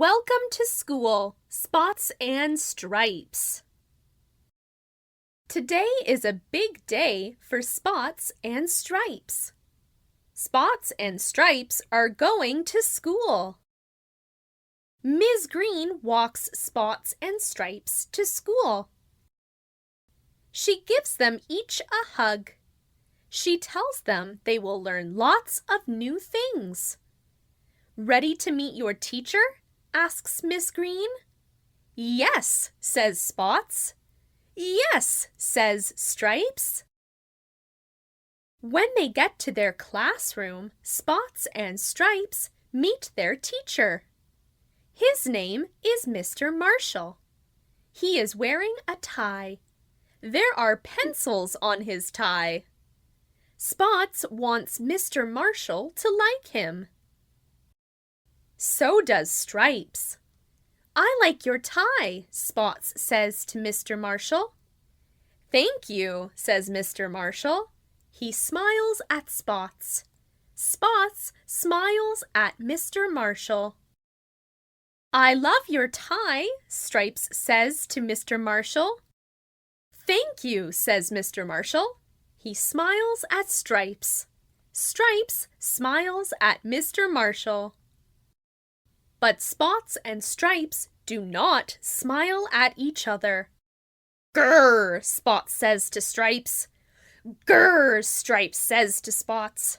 Welcome to school, Spots and Stripes. Today is a big day for Spots and Stripes. Spots and Stripes are going to school. Ms. Green walks Spots and Stripes to school. She gives them each a hug. She tells them they will learn lots of new things. Ready to meet your teacher? Asks Miss Green. Yes, says Spots. Yes, says Stripes. When they get to their classroom, Spots and Stripes meet their teacher. His name is Mr. Marshall. He is wearing a tie. There are pencils on his tie. Spots wants Mr. Marshall to like him. So does Stripes. I like your tie, Spots says to Mr. Marshall. Thank you, says Mr. Marshall. He smiles at Spots. Spots smiles at Mr. Marshall. I love your tie, Stripes says to Mr. Marshall. Thank you, says Mr. Marshall. He smiles at Stripes. Stripes smiles at Mr. Marshall. But Spots and Stripes do not smile at each other. Grrr, Spots says to Stripes. Grrr, Stripes says to Spots.